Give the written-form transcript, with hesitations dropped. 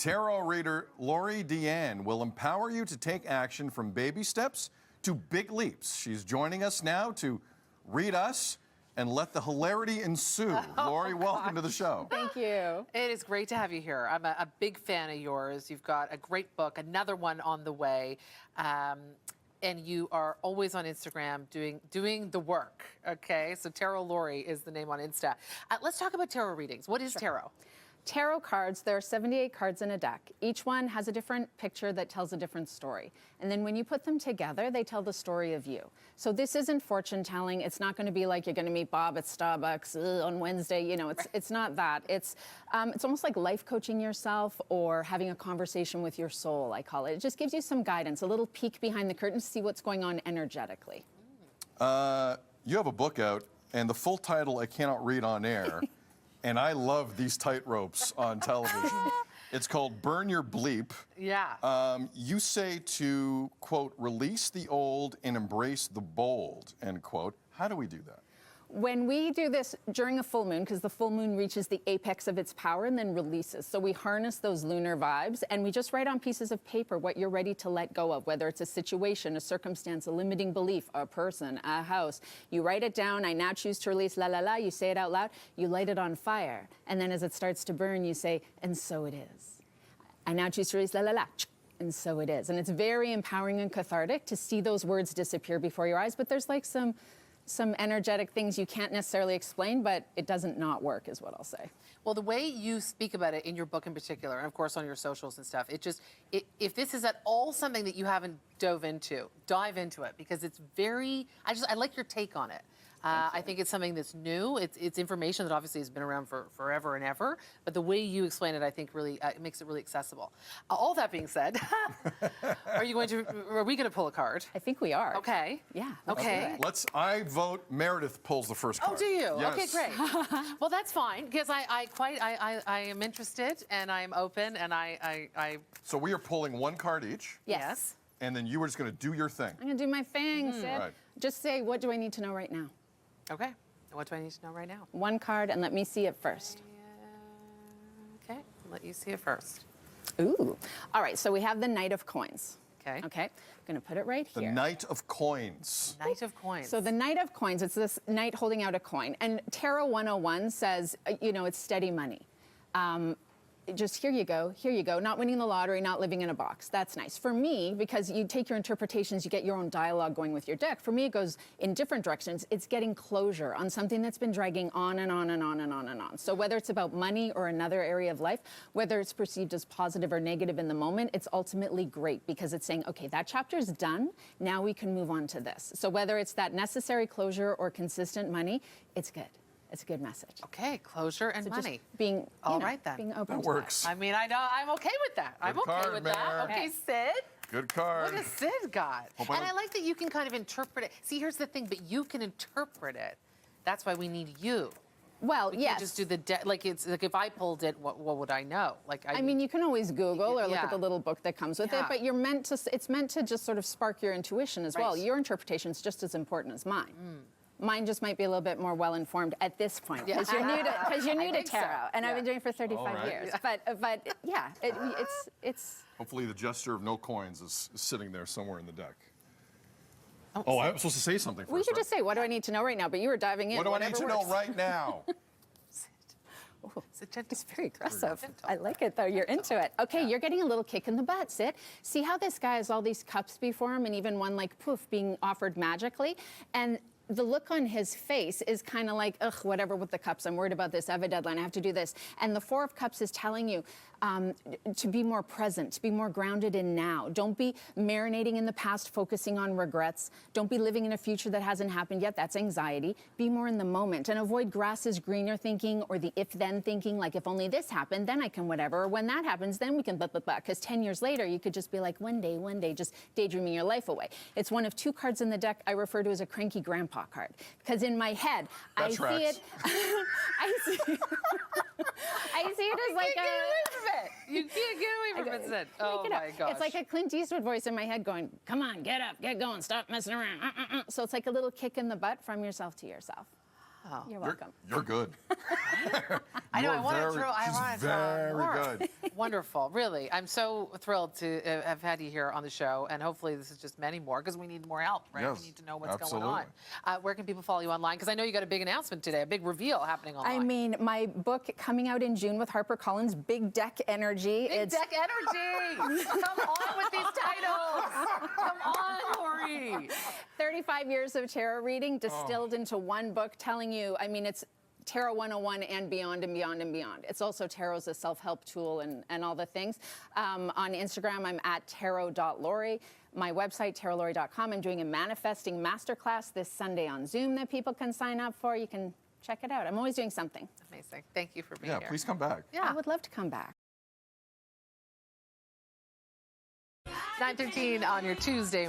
Tarot reader Lori Dyan will empower you to take action from baby steps to big leaps. She's joining us now to read us and let the hilarity ensue. Lori, welcome to the show. Thank you. It is great to have you here. I'm a big fan of yours. You've got a great book, another one on the way. And you are always on Instagram doing the work, okay? So Tarot Lori is the name on Insta. Let's talk about tarot readings. What is tarot? Tarot cards, there are 78 cards in a deck. Each one has a different picture that tells a different story. And then when you put them together, they tell the story of you. So this isn't fortune telling. It's not going to be like you're going to meet Bob at Starbucks on Wednesday. You know, it's not that. It's almost like life coaching yourself or having a conversation with your soul, I call it. It just gives you some guidance, a little peek behind the curtain to see what's going on energetically. You have a book out, and the full title I cannot read on air. And I love these tightropes on television. It's called Burn Your Bleep. Yeah. You say to, quote, release the old and embrace the bold, end quote. How do we do that? When we do this during a full moon, because the full moon reaches the apex of its power and then releases. So we harness those lunar vibes and we just write on pieces of paper what you're ready to let go of, whether it's a situation, a circumstance, a limiting belief, a person, a house. You write it down. I now choose to release la la la. You say it out loud. You light it on fire. And then as it starts to burn, you say, and so it is. I now choose to release la la la. And so it is. And it's very empowering and cathartic to see those words disappear before your eyes. But there's like some energetic things you can't necessarily explain, but it doesn't not work is what I'll say. Well, the way you speak about it in your book in particular, and of course on your socials and stuff, if this is at all something that you haven't dove into, dive into it, because it's very, I like your take on it. I think it's something that's new. It's information that obviously has been around for forever and ever, but the way you explain it, I think really makes it really accessible. All that being said, are we going to pull a card? I think we are. Okay. Yeah. Okay. I vote Meredith pulls the first card. Oh, do you? Yes. Okay, great. Well, that's fine, because I am interested, and I'm open, and I So we are pulling one card each. Yes. And then you are just going to do your thing. I'm going to do my thing, Sid. Right. Just say, what do I need to know right now? Okay. What do I need to know right now? One card, and let me see it first. Okay. Let you see it first. Ooh. All right, so we have the Knight of Coins. Okay. Okay. I'm going to put it right The here. Knight of Coins. Knight of Coins. So the Knight of Coins, it's this knight holding out a coin. And Tarot 101 says, it's steady money. Just here you go, not winning the lottery, not living in a box. That's nice. For me, because you take your interpretations, you get your own dialogue going with your deck. For me, it goes in different directions. It's getting closure on something that's been dragging on and on and on and on and on. So whether it's about money or another area of life, whether it's perceived as positive or negative in the moment, it's ultimately great because it's saying, okay, that chapter's done. Now we can move on to this. So whether it's that necessary closure or consistent money, it's good. It's a good message. Okay, closure and money. Just being all right then. Being open That to works. I mean, I know I'm okay with that. I'm okay card, with Mare. that. Okay, Sid. Good card. What has Sid got? Hope And I like that you can kind of interpret it. See, here's the thing, but you can interpret it. That's why we need you. Well, We yes. can't just do the like it's like if I pulled it, what would I know? Like I mean, you can always Google or look yeah. at the little book that comes with Yeah. it, but it's meant to just sort of spark your intuition as well. Right. Your interpretation is just as important as mine. Mine just might be a little bit more well-informed at this point because you're new to tarot, and I've been doing it for 35 right. years. But yeah, it's. Hopefully the gesture of no coins is sitting there somewhere in the deck. Oh, I'm supposed to say something first, We should right? just say, what do I need to know right now? But you were diving in. What do I need whatever to know works. right now? It's very aggressive. I like it, though. You're into it. Okay, you're getting a little kick in the butt, Sid. See how this guy has all these cups before him and even one, like, poof, being offered magically? And the look on his face is kind of like, ugh, whatever with the cups. I'm worried about this. I have a deadline. I have to do this. And the Four of Cups is telling you to be more present, to be more grounded in now. Don't be marinating in the past, focusing on regrets. Don't be living in a future that hasn't happened yet. That's anxiety. Be more in the moment and avoid grass is greener thinking or the if-then thinking, like if only this happened, then I can whatever. Or when that happens, then we can blah, blah, blah. Because 10 years later, you could just be like, one day, just daydreaming your life away. It's one of two cards in the deck I refer to as a cranky grandpa card. Because in my head, I see it. I see it as like You can't get away from it, Sid. Oh my gosh. It's like a Clint Eastwood voice in my head going, come on, get up, get going, stop messing around. So it's like a little kick in the butt from yourself to yourself. Oh, Oh. You're welcome. You're good. I know. You're I want to very- throw. I she's want to throw very more. good. Wonderful. Really, I'm so thrilled to have had you here on the show, and hopefully this is just many more because we need more help, right? Yes, We need to know what's absolutely. going on. Where can people follow you online? Because I know you got a big announcement today, a big reveal happening online. I mean, my book coming out in June with HarperCollins, Big Deck Energy. Big Deck Energy. Come on with these titles. Come on, Lori. 35 years of tarot reading distilled into one book telling you, I mean, it's Tarot 101 and beyond and beyond and beyond. It's also tarot as a self-help tool and all the things. On Instagram, I'm at tarot.lori. My website, tarotlori.com. I'm doing a manifesting masterclass this Sunday on Zoom that people can sign up for. You can check it out. I'm always doing something. Amazing. Thank you for being Yeah, here. please come back. Yeah. I would love to come back. 9:13 on your Tuesday.